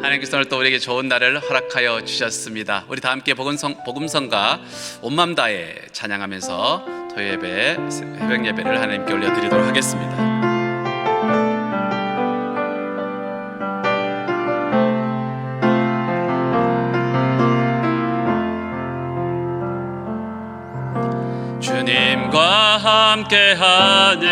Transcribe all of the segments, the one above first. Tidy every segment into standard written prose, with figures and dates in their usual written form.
하나님께서 오늘 또 우리에게 좋은 날을 허락하여 주셨습니다. 우리 다 함께 복음성가 온맘 다해 찬양하면서 토요예배, 새벽 예배를 하나님께 올려드리도록 하겠습니다. 주님과 함께하는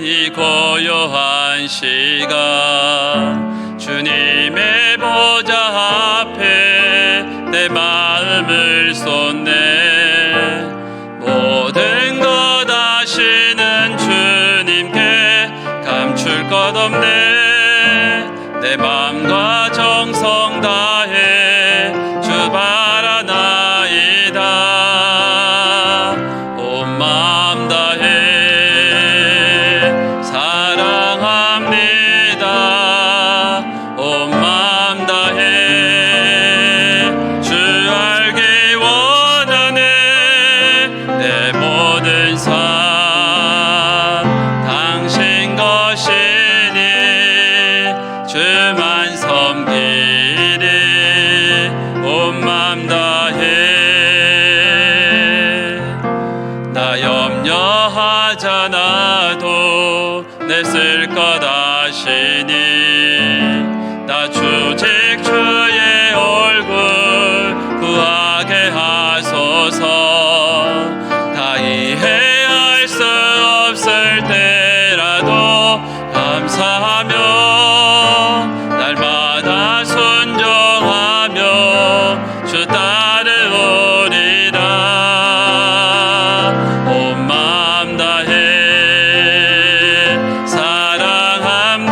이 고요한 시간, 주님의 보좌 앞에 내 마음을 쏟네. 모든 것 아시는 주님께 감출 것 없네. 내 마음과 정성 다해 주 바라나이다. 온 마음 다해 사랑합니다. 온 마음 다해 주 알기 원하네. 내 모든 삶 당신 것이니 주만 섬기리. 온 마음 다해 나 염려하잖아도 내 쓸 것 아시니. 나 주직 주의 얼굴 구하게 하소서. 다 이해할 수 없을 때라도 감사하며 날마다 순종하며 주 따르오리라. 온 마음 다해 사랑합니다.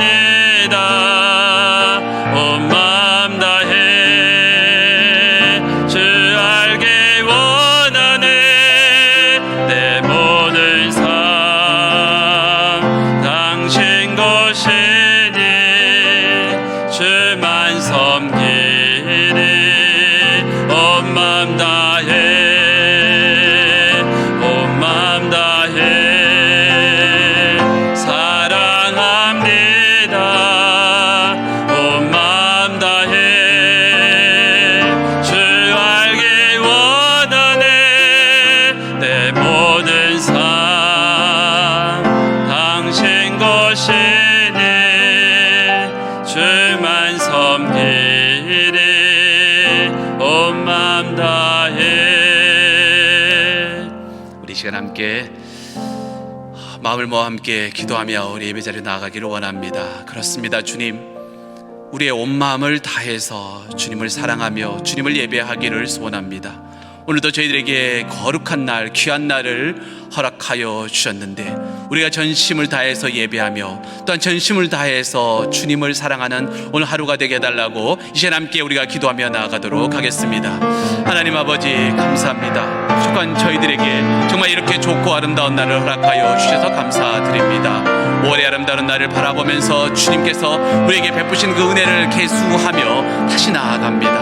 온 마음 다해 주 알기 원하네. 내 모든 삶 당신 것이니 주만 섬기리. 온 마음 다해 온 마음 다해 사랑합니다. 온 마음 다해 주 알기 원하네. 내 모든 삶 당신 것이니 주만 섬기리. 온 마음 다해. 우리 시간 함께 마음을 모아 함께 기도하며 우리 예배 자리에 나아가기를 원합니다. 그렇습니다. 주님, 우리의 온 마음을 다해서 주님을 사랑하며 주님을 예배하기를 소원합니다. 오늘도 저희들에게 거룩한 날, 귀한 날을 허락하여 주셨는데 우리가 전심을 다해서 예배하며 또한 전심을 다해서 주님을 사랑하는 오늘 하루가 되게 해달라고 이 시간 함께 우리가 기도하며 나아가도록 하겠습니다. 하나님 아버지 감사합니다. 부족한 저희들에게 정말 이렇게 좋고 아름다운 날을 허락하여 주셔서 감사드립니다. 5월의 아름다운 날을 바라보면서 주님께서 우리에게 베푸신 그 은혜를 계수하며 다시 나아갑니다.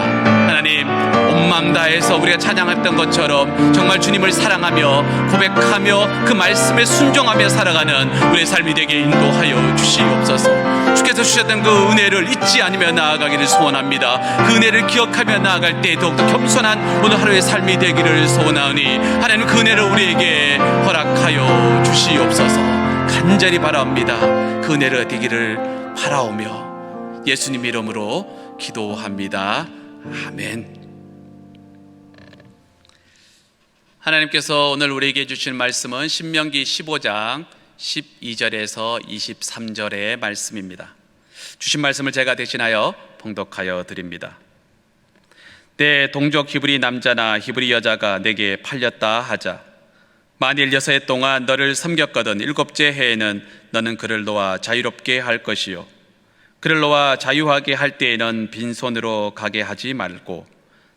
하나님, 온 마음 다해서 우리가 찬양했던 것처럼 정말 주님을 사랑하며 고백하며 그 말씀에 순종하며 살아가는 우리의 삶이 되게 인도하여 주시옵소서. 주께서 주셨던 그 은혜를 잊지 않으며 나아가기를 소원합니다. 그 은혜를 기억하며 나아갈 때 더욱더 겸손한 오늘 하루의 삶이 되기를 소원하오니 하나님 그 은혜를 우리에게 허락하여 주시옵소서. 간절히 바라옵니다. 그 은혜를 되기를 바라오며 예수님 이름으로 기도합니다. 아멘. 하나님께서 오늘 우리에게 주신 말씀은 신명기 15장 12절에서 23절의 말씀입니다. 주신 말씀을 제가 대신하여 봉독하여 드립니다. 내 동족 히브리 남자나 히브리 여자가 내게 팔렸다 하자. 만일 6해 동안 너를 섬겼거든 7째 해에는 너는 그를 놓아 자유롭게 할 것이요, 그를 놓아 자유하게 할 때에는 빈손으로 가게 하지 말고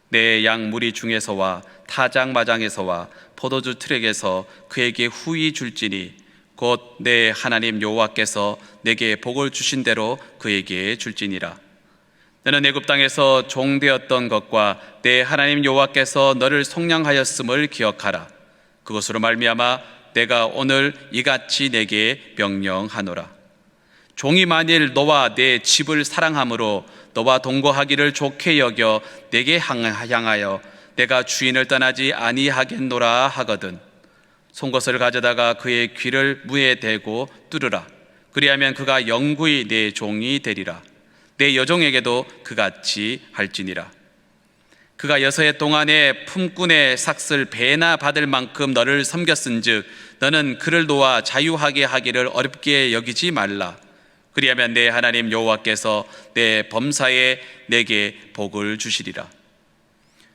내 양 무리 중에서와 타작마장에서와 포도주 트랙에서 그에게 후히 줄지니 곧 내 하나님 여호와께서 내게 복을 주신 대로 그에게 줄지니라. 너는 애굽 땅에서 종되었던 것과 내 하나님 여호와께서 너를 속량하였음을 기억하라. 그것으로 말미암아 내가 오늘 이같이 내게 명령하노라. 종이 만일 너와 내 집을 사랑함으로 너와 동거하기를 좋게 여겨 내게 향하여 내가 주인을 떠나지 아니하겠노라 하거든. 송곳을 가져다가 그의 귀를 무에 대고 뚫으라. 그리하면 그가 영구히 내 종이 되리라. 내 여종에게도 그같이 할지니라. 그가 여서해 동안에 품꾼의 삭슬 배나 받을 만큼 너를 섬겼은즉 너는 그를 놓아 자유하게 하기를 어렵게 여기지 말라. 그리하면 내 하나님 여호와께서 내 범사에 내게 복을 주시리라.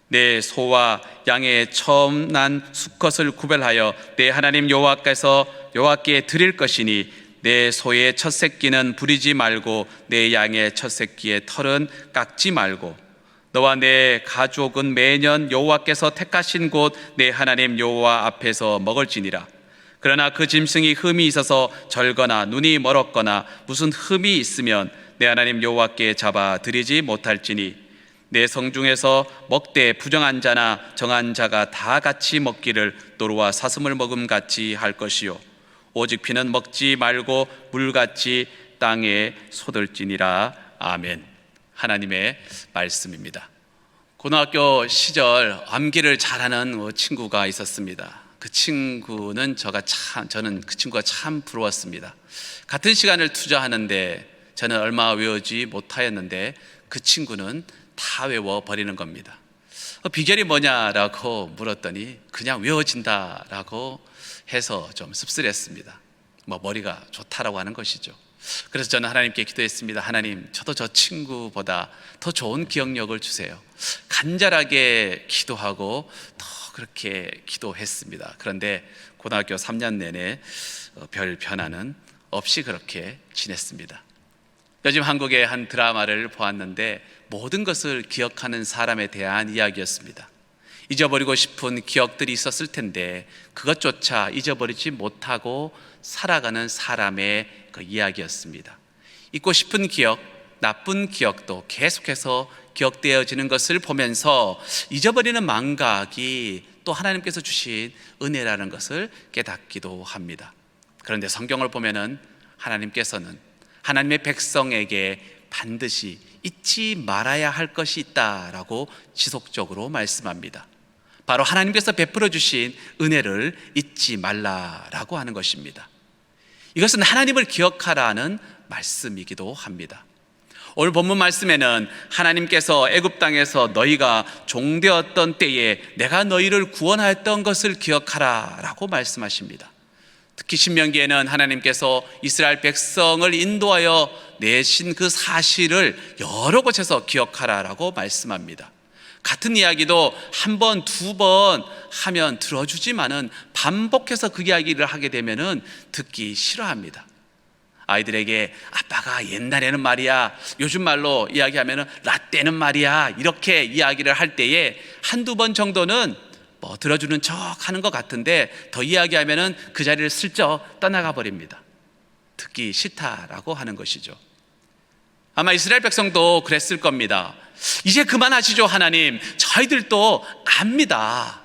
내 소와 양의 처음 난 수컷을 구별하여 내 하나님 여호와께 드릴 것이니 내 소의 첫 새끼는 부리지 말고 내 양의 첫 새끼의 털은 깎지 말고 너와 내 가족은 매년 여호와께서 택하신 곳 내 하나님 여호와 앞에서 먹을지니라. 그러나 그 짐승이 흠이 있어서 절거나 눈이 멀었거나 무슨 흠이 있으면 내 하나님 여호와께 잡아 드리지 못할지니 내 성중에서 먹되 부정한 자나 정한 자가 다 같이 먹기를 노루와 사슴을 먹음 같이 할 것이요 오직 피는 먹지 말고 물같이 땅에 쏟을지니라. 아멘. 하나님의 말씀입니다. 고등학교 시절 암기를 잘하는 친구가 있었습니다. 저는 그 친구가 참 부러웠습니다. 같은 시간을 투자하는데 저는 얼마 외우지 못하였는데 그 친구는 다 외워버리는 겁니다. 비결이 뭐냐라고 물었더니 그냥 외워진다라고 해서 좀 씁쓸했습니다. 머리가 좋다라고 하는 것이죠. 그래서 저는 하나님께 기도했습니다. 하나님, 저도 저 친구보다 더 좋은 기억력을 주세요. 간절하게 기도하고 더 그렇게 기도했습니다. 그런데 고등학교 3년 내내 별 변화는 없이 그렇게 지냈습니다. 요즘 한국의 한 드라마를 보았는데 모든 것을 기억하는 사람에 대한 이야기였습니다. 잊어버리고 싶은 기억들이 있었을 텐데 그것조차 잊어버리지 못하고 살아가는 사람의 그 이야기였습니다. 잊고 싶은 기억, 나쁜 기억도 계속해서 기억되어지는 것을 보면서 잊어버리는 망각이 또 하나님께서 주신 은혜라는 것을 깨닫기도 합니다. 그런데 성경을 보면은 하나님께서는 하나님의 백성에게 반드시 잊지 말아야 할 것이 있다라고 지속적으로 말씀합니다. 바로 하나님께서 베풀어 주신 은혜를 잊지 말라라고 하는 것입니다. 이것은 하나님을 기억하라는 말씀이기도 합니다. 오늘 본문 말씀에는 하나님께서 애굽 땅에서 너희가 종되었던 때에 내가 너희를 구원하였던 것을 기억하라라고 말씀하십니다. 특히 신명기에는 하나님께서 이스라엘 백성을 인도하여 내신 그 사실을 여러 곳에서 기억하라라고 말씀합니다. 같은 이야기도 한 번, 두 번 하면 들어주지만은 반복해서 그 이야기를 하게 되면은 듣기 싫어합니다. 아이들에게 아빠가 옛날에는 말이야, 요즘 말로 이야기하면은 라떼는 말이야, 이렇게 이야기를 할 때에 한두 번 정도는 들어주는 척 하는 것 같은데 더 이야기하면은 그 자리를 슬쩍 떠나가 버립니다. 듣기 싫다라고 하는 것이죠. 아마 이스라엘 백성도 그랬을 겁니다. 이제 그만하시죠 하나님, 저희들도 압니다.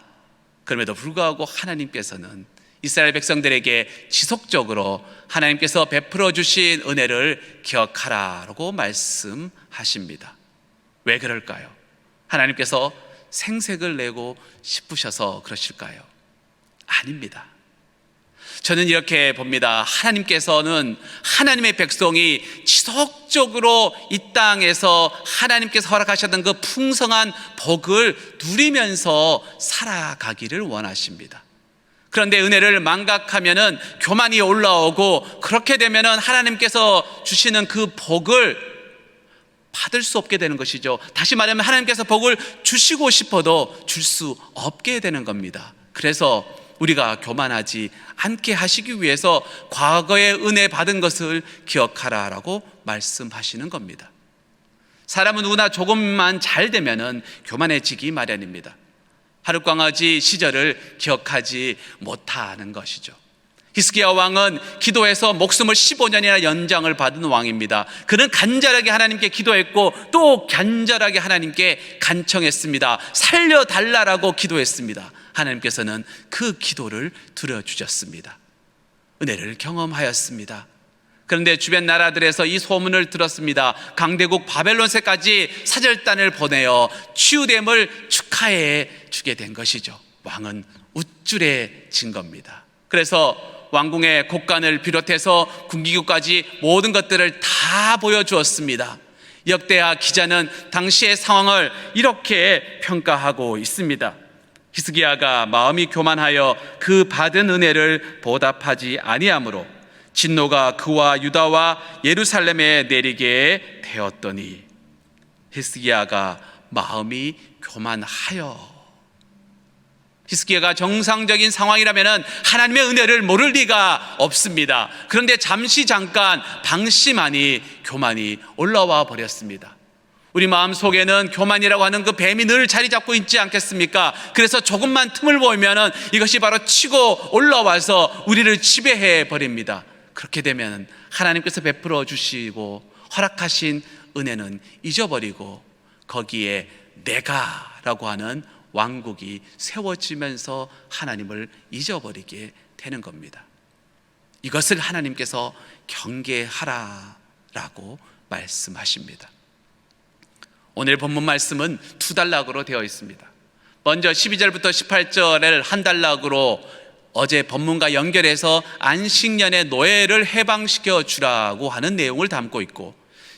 그럼에도 불구하고 하나님께서는 이스라엘 백성들에게 지속적으로 하나님께서 베풀어 주신 은혜를 기억하라라고 말씀하십니다. 왜 그럴까요? 하나님께서 생색을 내고 싶으셔서 그러실까요? 아닙니다. 저는 이렇게 봅니다. 하나님께서는 하나님의 백성이 지속적으로 이 땅에서 하나님께서 허락하셨던 그 풍성한 복을 누리면서 살아가기를 원하십니다. 그런데 은혜를 망각하면은 교만이 올라오고 그렇게 되면은 하나님께서 주시는 그 복을 받을 수 없게 되는 것이죠. 다시 말하면 하나님께서 복을 주시고 싶어도 줄 수 없게 되는 겁니다. 그래서 우리가 교만하지 않게 하시기 위해서 과거에 은혜 받은 것을 기억하라라고 말씀하시는 겁니다. 사람은 누구나 조금만 잘 되면은 교만해지기 마련입니다. 하룻강아지 시절을 기억하지 못하는 것이죠. 히스기야 왕은 기도해서 목숨을 15년이나 연장을 받은 왕입니다. 그는 간절하게 하나님께 기도했고 또 간절하게 하나님께 간청했습니다. 살려달라라고 기도했습니다. 하나님께서는 그 기도를 들어주셨습니다. 은혜를 경험하였습니다. 그런데 주변 나라들에서 이 소문을 들었습니다. 강대국 바벨론세까지 사절단을 보내어 치유됨을 축하해 주게 된 것이죠. 왕은 우쭐해진 겁니다. 그래서 왕궁의 곡간을 비롯해서 군기구까지 모든 것들을 다 보여주었습니다. 역대하 기자는 당시의 상황을 이렇게 평가하고 있습니다. 히스기야가 마음이 교만하여 그 받은 은혜를 보답하지 아니하므로 진노가 그와 유다와 예루살렘에 내리게 되었더니. 히스기야가 마음이 교만하여. 히스기야가 정상적인 상황이라면 하나님의 은혜를 모를 리가 없습니다. 그런데 잠깐 방심하니 교만이 올라와 버렸습니다. 우리 마음 속에는 교만이라고 하는 그 뱀이 늘 자리 잡고 있지 않겠습니까? 그래서 조금만 틈을 보이면 이것이 바로 치고 올라와서 우리를 지배해 버립니다. 그렇게 되면 하나님께서 베풀어 주시고 허락하신 은혜는 잊어버리고 거기에 내가라고 하는 왕국이 세워지면서 하나님을 잊어버리게 되는 겁니다. 이것을 하나님께서 경계하라라고 말씀하십니다. 오늘 본문 말씀은 두 단락으로 되어 있습니다. 먼저 12절부터 18절을 한 단락으로 어제 본문과 연결해서 안식년의 노예를 해방시켜 주라고 하는 내용을 담고 있고,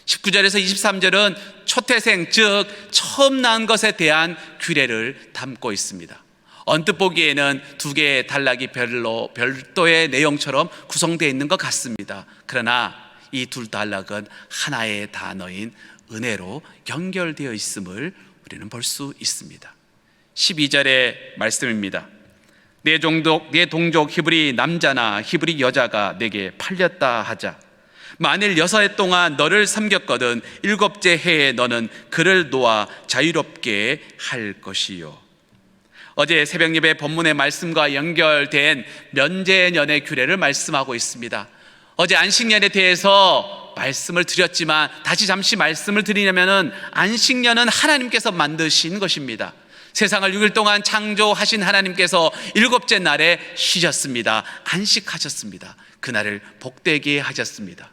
19절에서 23절은 초태생, 즉 처음 낳은 것에 대한 규례를 담고 있습니다. 언뜻 보기에는 두 개의 단락이 별도의 내용처럼 구성되어 있는 것 같습니다. 그러나 이 두 단락은 하나의 단어인 은혜로 연결되어 있음을 우리는 볼 수 있습니다. 12절의 말씀입니다. 내 동족 히브리 남자나 히브리 여자가 내게 팔렸다 하자. 만일 6해 동안 너를 섬겼거든 7째 해에 너는 그를 놓아 자유롭게 할 것이요. 어제 새벽 예배 본문의 말씀과 연결된 면제년의 규례를 말씀하고 있습니다. 어제 안식년에 대해서 말씀을 드렸지만 다시 잠시 말씀을 드리려면 안식년은 하나님께서 만드신 것입니다. 세상을 6일 동안 창조하신 하나님께서 7째 날에 쉬셨습니다. 안식하셨습니다. 그날을 복되게 하셨습니다.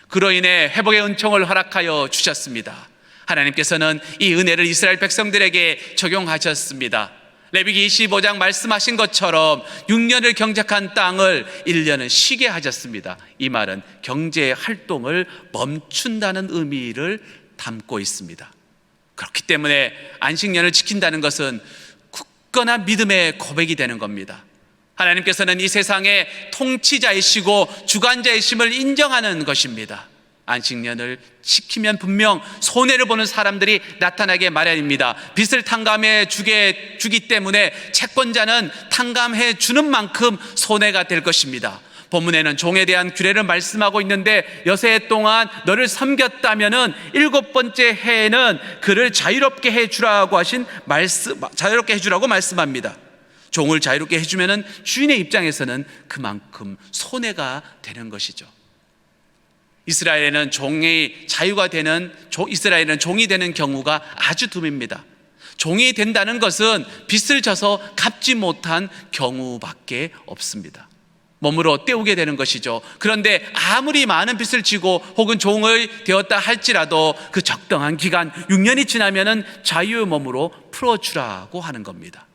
그로 인해 회복의 은총을 허락하여 주셨습니다. 하나님께서는 이 은혜를 이스라엘 백성들에게 적용하셨습니다. 레위기 25장 말씀하신 것처럼 6년을 경작한 땅을 1년은 쉬게 하셨습니다. 이 말은 경제 활동을 멈춘다는 의미를 담고 있습니다. 그렇기 때문에 안식년을 지킨다는 것은 굳건한 믿음의 고백이 되는 겁니다. 하나님께서는 이 세상의 통치자이시고 주관자이심을 인정하는 것입니다. 안식년을 지키면 분명 손해를 보는 사람들이 나타나게 마련입니다. 빚을 탕감해 주기 때문에 채권자는 탕감해 주는 만큼 손해가 될 것입니다. 본문에는 종에 대한 규례를 말씀하고 있는데 6해 동안 너를 섬겼다면은 7번째 해에는 그를 자유롭게 해주라고 자유롭게 해주라고 말씀합니다. 종을 자유롭게 해주면은 주인의 입장에서는 그만큼 손해가 되는 것이죠. 이스라엘에는 종이 되는 경우가 아주 드뭅니다. 종이 된다는 것은 빚을 져서 갚지 못한 경우밖에 없습니다. 몸으로 때우게 되는 것이죠. 그런데 아무리 많은 빚을 지고 혹은 종이 되었다 할지라도 그 적당한 기간 6년이 지나면은 자유의 몸으로 풀어주라고 하는 겁니다.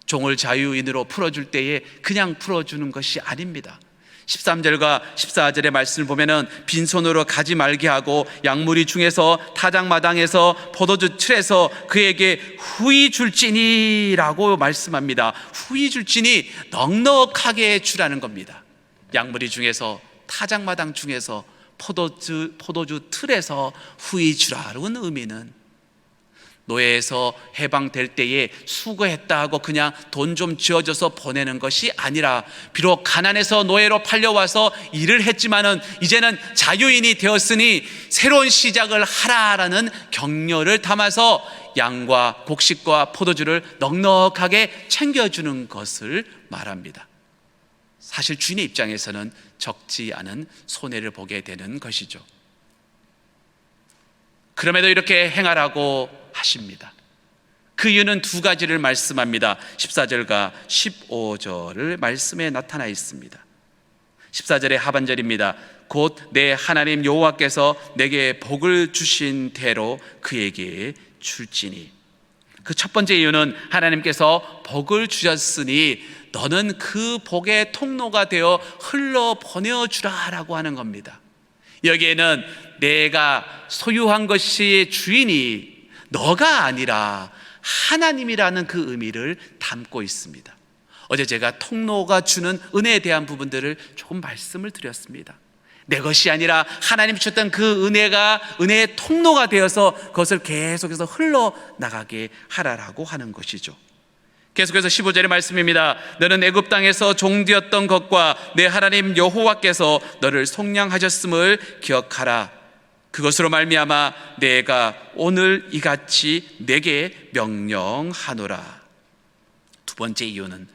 종을 자유인으로 풀어줄 때에 그냥 풀어주는 것이 아닙니다. 13절과 14절의 말씀을 보면은 빈손으로 가지 말게 하고 양무리 중에서 타작마당에서 포도주 틀에서 그에게 후히 줄지니라고 말씀합니다. 후히 줄지니 넉넉하게 주라는 겁니다. 양무리 중에서 타작마당 중에서 포도주 틀에서 후히 주라는 의미는 노예에서 해방될 때에 수고했다 하고 그냥 돈 좀 쥐어줘서 보내는 것이 아니라, 비록 가난해서 노예로 팔려와서 일을 했지만은 이제는 자유인이 되었으니 새로운 시작을 하라라는 격려를 담아서 양과 곡식과 포도주를 넉넉하게 챙겨주는 것을 말합니다. 사실 주인의 입장에서는 적지 않은 손해를 보게 되는 것이죠. 그럼에도 이렇게 행하라고 하십니다. 그 이유는 두 가지를 말씀합니다. 14절과 15절을 말씀에 나타나 있습니다. 14절의 하반절입니다. 곧 내 하나님 여호와께서 내게 복을 주신 대로 그에게 줄지니. 그 첫 번째 이유는 하나님께서 복을 주셨으니 너는 그 복의 통로가 되어 흘러 보내주라 라고 하는 겁니다. 여기에는 내가 소유한 것이 주인이 너가 아니라 하나님이라는 그 의미를 담고 있습니다. 어제 제가 통로가 주는 은혜에 대한 부분들을 조금 말씀을 드렸습니다. 내 것이 아니라 하나님 주셨던 그 은혜가 은혜의 통로가 되어서 그것을 계속해서 흘러나가게 하라라고 하는 것이죠. 계속해서 15절의 말씀입니다. 너는 애굽 땅에서 종되었던 것과 내 하나님 여호와께서 너를 속량하셨음을 기억하라. 그것으로 말미암아 내가 오늘 이같이 내게 명령하노라. 두 번째 이유는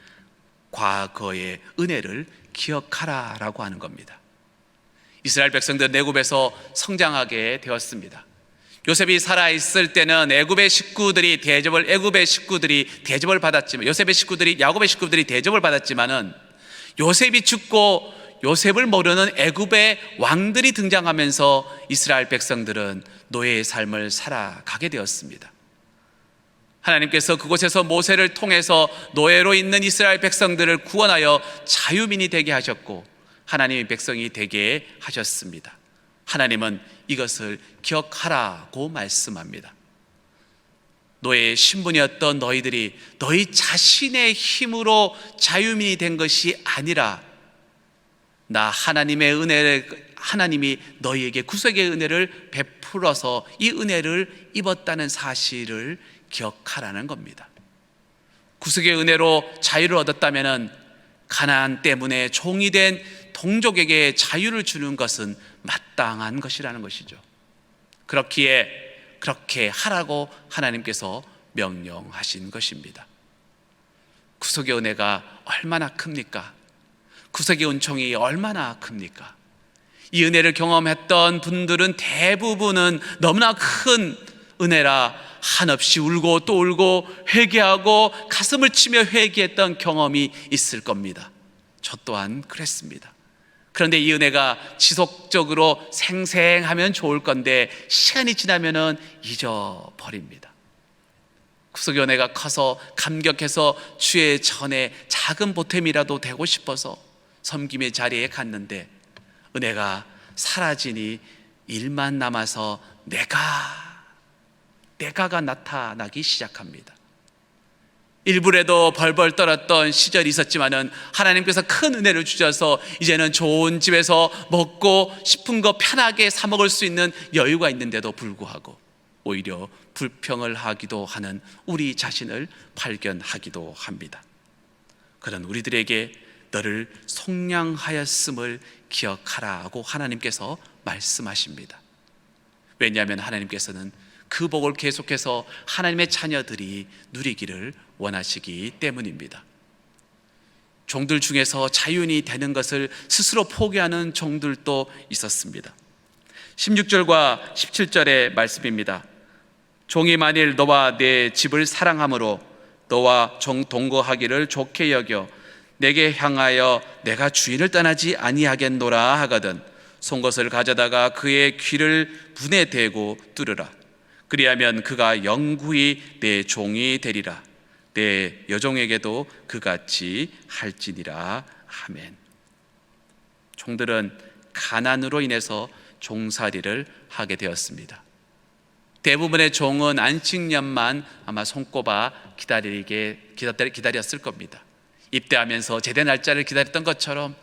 과거의 은혜를 기억하라라고 하는 겁니다. 이스라엘 백성들 애굽에서 성장하게 되었습니다. 요셉이 살아있을 때는 애굽의 식구들이 대접을 받았지만, 요셉의 식구들이, 야곱의 식구들이 대접을 받았지만은 요셉이 죽고 요셉을 모르는 애굽의 왕들이 등장하면서 이스라엘 백성들은 노예의 삶을 살아가게 되었습니다. 하나님께서 그곳에서 모세를 통해서 노예로 있는 이스라엘 백성들을 구원하여 자유민이 되게 하셨고 하나님의 백성이 되게 하셨습니다. 하나님은 이것을 기억하라고 말씀합니다. 노예의 신분이었던 너희들이 너희 자신의 힘으로 자유민이 된 것이 아니라 나 하나님의 은혜를, 하나님이 너희에게 구속의 은혜를 베풀어서 이 은혜를 입었다는 사실을 기억하라는 겁니다. 구속의 은혜로 자유를 얻었다면 가나안 때문에 종이 된 동족에게 자유를 주는 것은 마땅한 것이라는 것이죠. 그렇기에 그렇게 하라고 하나님께서 명령하신 것입니다. 구속의 은혜가 얼마나 큽니까? 구속의 은총이 얼마나 큽니까? 이 은혜를 경험했던 분들은 대부분은 너무나 큰 은혜라 한없이 울고 또 울고 회개하고 가슴을 치며 회개했던 경험이 있을 겁니다. 저 또한 그랬습니다. 그런데 이 은혜가 지속적으로 생생하면 좋을 건데 시간이 지나면은 잊어버립니다. 구속의 은혜가 커서 감격해서 주의 전에 작은 보탬이라도 되고 싶어서 섬김의 자리에 갔는데 은혜가 사라지니 일만 남아서 내가가 나타나기 시작합니다. 일부라도 벌벌 떨었던 시절이 있었지만은 하나님께서 큰 은혜를 주셔서 이제는 좋은 집에서 먹고 싶은 거 편하게 사 먹을 수 있는 여유가 있는데도 불구하고 오히려 불평을 하기도 하는 우리 자신을 발견하기도 합니다. 그런 우리들에게 너를 속량하였음을 기억하라고 하나님께서 말씀하십니다. 왜냐하면 하나님께서는 그 복을 계속해서 하나님의 자녀들이 누리기를 원하시기 때문입니다. 종들 중에서 자유인이 되는 것을 스스로 포기하는 종들도 있었습니다. 16절과 17절의 말씀입니다. 종이 만일 너와 내 집을 사랑함으로 너와 동거하기를 좋게 여겨 내게 향하여 내가 주인을 떠나지 아니하겠노라 하거든 송곳을 가져다가 그의 귀를 문에 대고 뚫으라. 그리하면 그가 영구히 내 종이 되리라. 내 여종에게도 그같이 할지니라. 아멘. 종들은 가난으로 인해서 종살이를 하게 되었습니다. 대부분의 종은 안식년만 아마 손꼽아 기다렸을 겁니다. 입대하면서 제대 날짜를 기다렸던 것처럼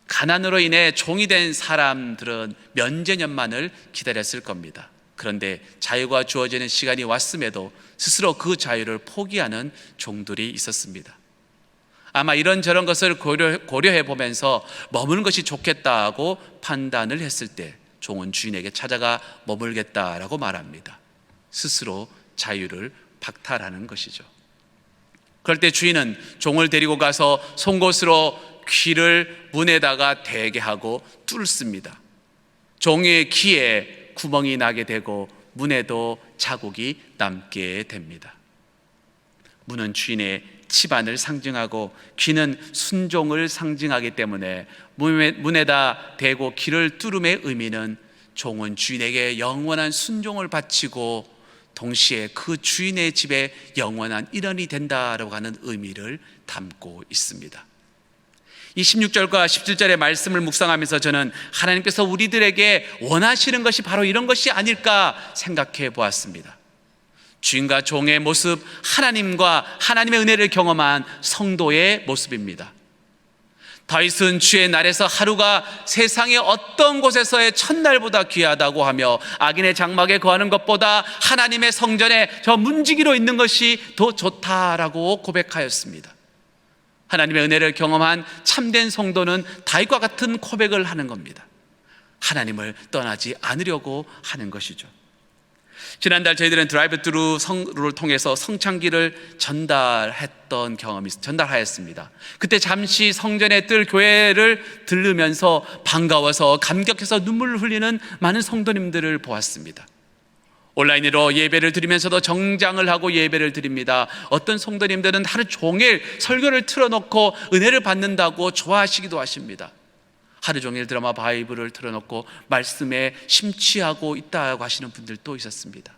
가난으로 인해 종이 된 사람들은 면제년만을 기다렸을 겁니다. 그런데 자유가 주어지는 시간이 왔음에도 스스로 그 자유를 포기하는 종들이 있었습니다. 아마 이런저런 것을 고려해 보면서 머무는 것이 좋겠다고 판단을 했을 때 종은 주인에게 찾아가 머물겠다라고 말합니다. 스스로 자유를 박탈하는 것이죠. 그럴 때 주인은 종을 데리고 가서 송곳으로 귀를 문에다가 대게 하고 뚫습니다. 종의 귀에 구멍이 나게 되고 문에도 자국이 남게 됩니다. 문은 주인의 치반을 상징하고 귀는 순종을 상징하기 때문에 문에다 대고 귀를 뚫음의 의미는 종은 주인에게 영원한 순종을 바치고 동시에 그 주인의 집에 영원한 일원이 된다라고 하는 의미를 담고 있습니다. 이 16절과 17절의 말씀을 묵상하면서 저는 하나님께서 우리들에게 원하시는 것이 바로 이런 것이 아닐까 생각해 보았습니다. 주인과 종의 모습, 하나님과 하나님의 은혜를 경험한 성도의 모습입니다. 다윗은 주의 날에서 하루가 세상의 어떤 곳에서의 첫날보다 귀하다고 하며 악인의 장막에 거하는 것보다 하나님의 성전에 저 문지기로 있는 것이 더 좋다라고 고백하였습니다. 하나님의 은혜를 경험한 참된 성도는 다윗과 같은 고백을 하는 겁니다. 하나님을 떠나지 않으려고 하는 것이죠. 지난달 저희들은 드라이브 스루를 통해서 성찬기를 전달하였습니다. 그때 잠시 성전에 뜰 교회를 들르면서 반가워서 감격해서 눈물을 흘리는 많은 성도님들을 보았습니다. 온라인으로 예배를 드리면서도 정장을 하고 예배를 드립니다. 어떤 성도님들은 하루 종일 설교를 틀어놓고 은혜를 받는다고 좋아하시기도 하십니다. 하루 종일 드라마 바이블을 틀어놓고 말씀에 심취하고 있다고 하시는 분들도 있었습니다.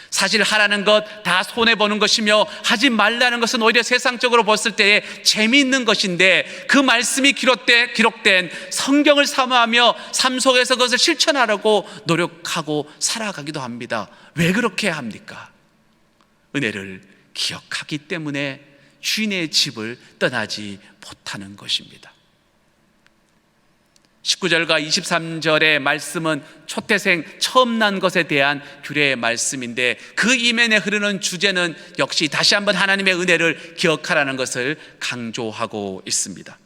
사실 하라는 것 다 손해보는 것이며 하지 말라는 것은 오히려 세상적으로 봤을 때에 재미있는 것인데 그 말씀이 기록된 성경을 사모하며 삶 속에서 그것을 실천하려고 노력하고 살아가기도 합니다. 왜 그렇게 합니까? 은혜를 기억하기 때문에 주인의 집을 떠나지 못하는 것입니다. 19절과 23절의 말씀은 초태생 처음 난 것에 대한 규례의 말씀인데 그 이면에 흐르는 주제는 역시 다시 한번 하나님의 은혜를 기억하라는 것을 강조하고 있습니다.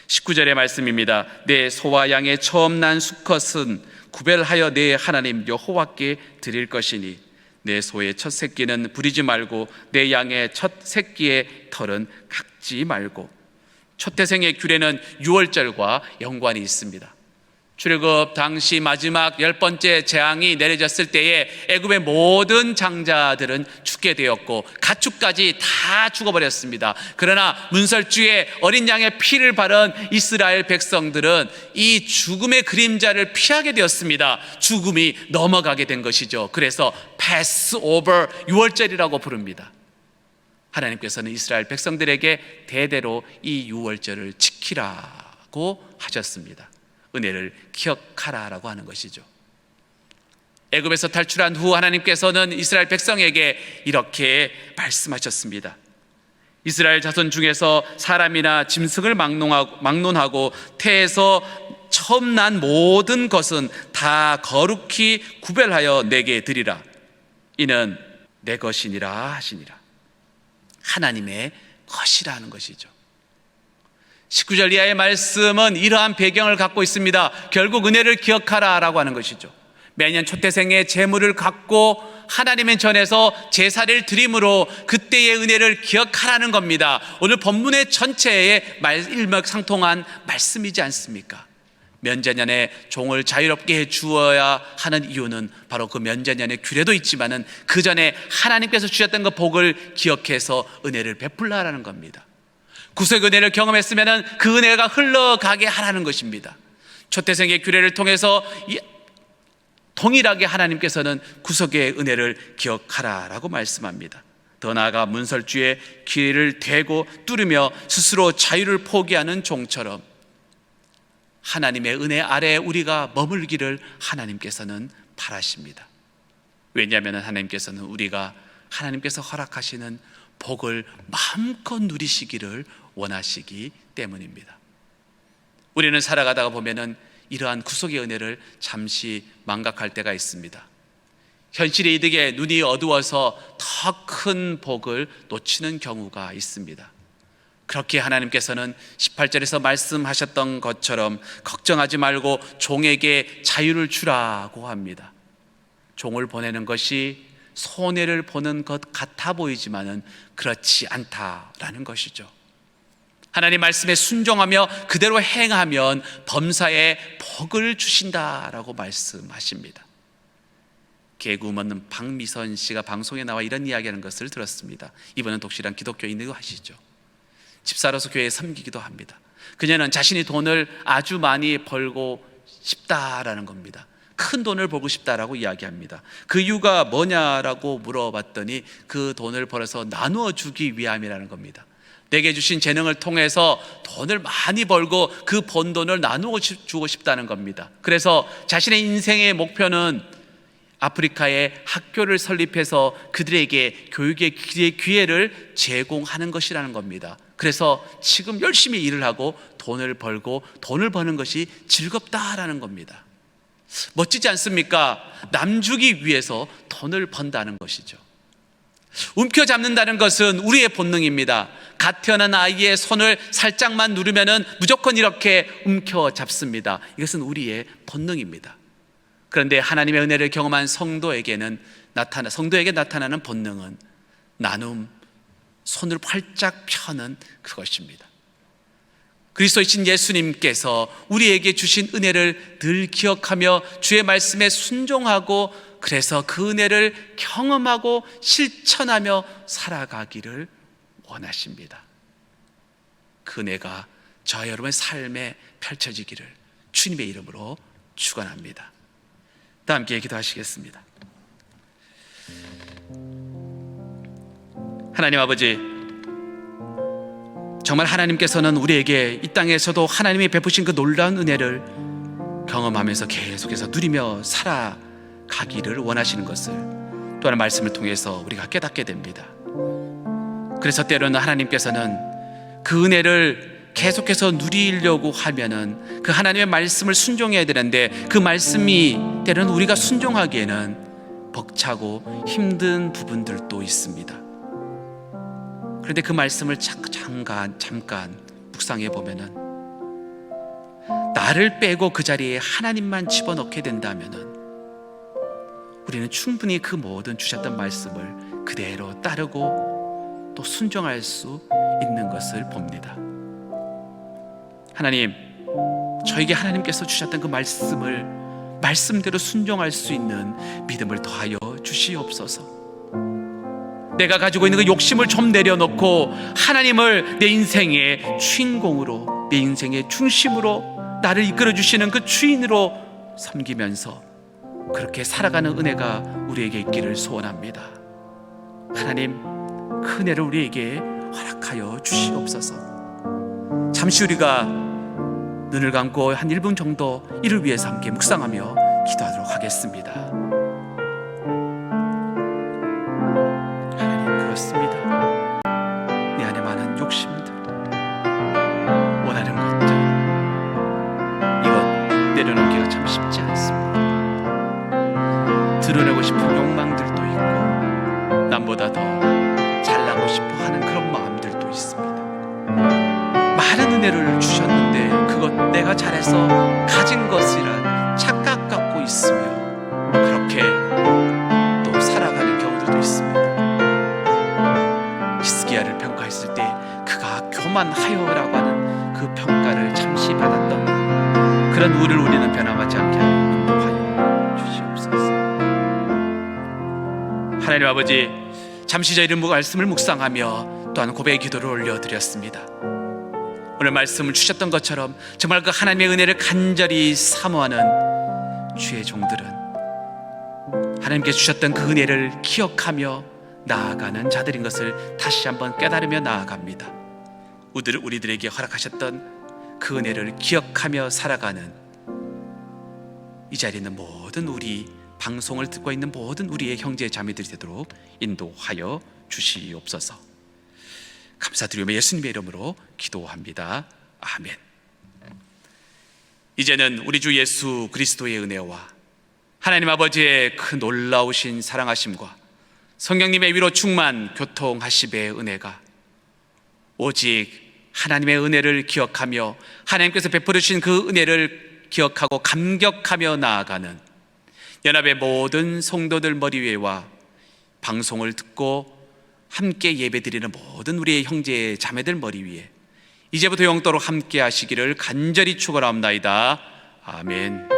19절의 말씀입니다. 내 소와 양의 처음 난 수컷은 구별하여 내 하나님 여호와께 드릴 것이니 내 소의 첫 새끼는 부리지 말고 내 양의 첫 새끼의 털은 깎지 말고. 초태생의 규례는 유월절과 연관이 있습니다. 출애굽 당시 마지막 10번째 재앙이 내려졌을 때에 애굽의 모든 장자들은 죽게 되었고 가축까지 다 죽어버렸습니다. 그러나 문설주에 어린 양의 피를 바른 이스라엘 백성들은 이 죽음의 그림자를 피하게 되었습니다. 죽음이 넘어가게 된 것이죠. 그래서 패스오버 유월절이라고 부릅니다. 하나님께서는 이스라엘 백성들에게 대대로 이 유월절을 지키라고 하셨습니다. 은혜를 기억하라라고 하는 것이죠. 애굽에서 탈출한 후 하나님께서는 이스라엘 백성에게 이렇게 말씀하셨습니다. 이스라엘 자손 중에서 사람이나 짐승을 막론하고 태에서 처음 난 모든 것은 다 거룩히 구별하여 내게 드리라. 이는 내 것이니라 하시니라. 하나님의 것이라는 것이죠. 19절 이하의 말씀은 이러한 배경을 갖고 있습니다. 결국 은혜를 기억하라라고 하는 것이죠. 매년 초태생의 제물을 갖고 하나님의 전에서 제사를 드림으로 그때의 은혜를 기억하라는 겁니다. 오늘 본문의 전체에 일맥상통한 말씀이지 않습니까? 면제년에 종을 자유롭게 해 주어야 하는 이유는 바로 그 면제년의 규례도 있지만은 그 전에 하나님께서 주셨던 그 복을 기억해서 은혜를 베풀라라는 겁니다. 구속 은혜를 경험했으면은 그 은혜가 흘러가게 하라는 것입니다. 초태생의 규례를 통해서 동일하게 하나님께서는 구속의 은혜를 기억하라라고 말씀합니다. 더 나아가 문설주에 귀를 대고 뚫으며 스스로 자유를 포기하는 종처럼 하나님의 은혜 아래 우리가 머물기를 하나님께서는 바라십니다. 왜냐하면 하나님께서는 우리가 하나님께서 허락하시는 복을 마음껏 누리시기를 원하시기 때문입니다. 우리는 살아가다가 보면은 이러한 구속의 은혜를 잠시 망각할 때가 있습니다. 현실의 이득에 눈이 어두워서 더 큰 복을 놓치는 경우가 있습니다. 그렇게 하나님께서는 18절에서 말씀하셨던 것처럼 걱정하지 말고 종에게 자유를 주라고 합니다. 종을 보내는 것이 손해를 보는 것 같아 보이지만은 그렇지 않다라는 것이죠. 하나님 말씀에 순종하며 그대로 행하면 범사에 복을 주신다라고 말씀하십니다. 개그우먼 박미선 씨가 방송에 나와 이런 이야기하는 것을 들었습니다. 이분은 독실한 기독교인이기도 하시죠. 집사로서 교회에 섬기기도 합니다. 그녀는 자신이 돈을 아주 많이 벌고 싶다라는 겁니다. 큰 돈을 벌고 싶다라고 이야기합니다. 그 이유가 뭐냐라고 물어봤더니 그 돈을 벌어서 나누어 주기 위함이라는 겁니다. 내게 주신 재능을 통해서 돈을 많이 벌고 그 번 돈을 나누어 주고 싶다는 겁니다. 그래서 자신의 인생의 목표는 아프리카에 학교를 설립해서 그들에게 교육의 기회를 제공하는 것이라는 겁니다. 그래서 지금 열심히 일을 하고 돈을 벌고 돈을 버는 것이 즐겁다라는 겁니다. 멋지지 않습니까? 남주기 위해서 돈을 번다는 것이죠. 움켜잡는다는 것은 우리의 본능입니다. 갓 태어난 아이의 손을 살짝만 누르면은 무조건 이렇게 움켜잡습니다. 이것은 우리의 본능입니다. 그런데 하나님의 은혜를 경험한 성도에게 나타나는 본능은 나눔, 손을 활짝 펴는 그것입니다. 그리스도이신 예수님께서 우리에게 주신 은혜를 늘 기억하며 주의 말씀에 순종하고 그래서 그 은혜를 경험하고 실천하며 살아가기를 원하십니다. 그 은혜가 저와 여러분의 삶에 펼쳐지기를 주님의 이름으로 축원합니다. 다 함께 기도하시겠습니다. 하나님 아버지, 정말 하나님께서는 우리에게 이 땅에서도 하나님이 베푸신 그 놀라운 은혜를 경험하면서 계속해서 누리며 살아가기를 원하시는 것을 또한 말씀을 통해서 우리가 깨닫게 됩니다. 그래서 때로는 하나님께서는 그 은혜를 계속해서 누리려고 하면은 그 하나님의 말씀을 순종해야 되는데 그 말씀이 때로는 우리가 순종하기에는 벅차고 힘든 부분들도 있습니다. 그런데 그 말씀을 잠깐 묵상해 보면은 나를 빼고 그 자리에 하나님만 집어넣게 된다면은 우리는 충분히 그 모든 주셨던 말씀을 그대로 따르고 또 순종할 수 있는 것을 봅니다. 하나님, 저에게 하나님께서 주셨던 그 말씀을 말씀대로 순종할 수 있는 믿음을 더하여 주시옵소서. 내가 가지고 있는 그 욕심을 좀 내려놓고 하나님을 내 인생의 주인공으로, 내 인생의 중심으로 나를 이끌어 주시는 그 주인으로 섬기면서 그렇게 살아가는 은혜가 우리에게 있기를 소원합니다. 하나님, 그 은혜를 우리에게 허락하여 주시옵소서. 잠시 우리가 눈을 감고 한 1분 정도 이를 위해서 함께 묵상하며 기도하도록 하겠습니다. 하나님, 그렇습니다. 내 안에 많은 욕심들, 원하는 것들, 이것 내려놓기가 참 쉽지 않습니다. 드러내고 싶은 욕망들도 있고 남보다 더 잘나고 싶어 하는 그런 마음들도 있습니다. 많은 은혜를 주셨는데 그것 내가 잘해서 가진 것이란 착각 갖고 있으며 그렇게 또 살아가는 경우들도 있습니다. 히스기야를 평가했을 때 그가 교만하여라고 하는 그 평가를 잠시 받았던 그런 우리를 우리는 변함하지 않게 인도하여 주시옵소서. 하나님 아버지, 잠시 저희를 말씀을 묵상하며 또한 고백의 기도를 올려드렸습니다. 오늘 말씀을 주셨던 것처럼 정말 그 하나님의 은혜를 간절히 사모하는 주의 종들은 하나님께 주셨던 그 은혜를 기억하며 나아가는 자들인 것을 다시 한번 깨달으며 나아갑니다. 우리들에게 허락하셨던 그 은혜를 기억하며 살아가는 이 자리에 있는 모든 우리 방송을 듣고 있는 모든 우리의 형제 자매들이 되도록 인도하여 주시옵소서. 감사드리며 예수님의 이름으로 기도합니다. 아멘. 이제는 우리 주 예수 그리스도의 은혜와 하나님 아버지의 그 놀라우신 사랑하심과 성령님의 위로 충만 교통하심의 은혜가 오직 하나님의 은혜를 기억하며 하나님께서 베풀어 주신 그 은혜를 기억하고 감격하며 나아가는 연합의 모든 성도들 머리 위에와 방송을 듣고 함께 예배드리는 모든 우리의 형제 자매들 머리 위에 이제부터 영원토록 함께 하시기를 간절히 축원합니다. 아멘.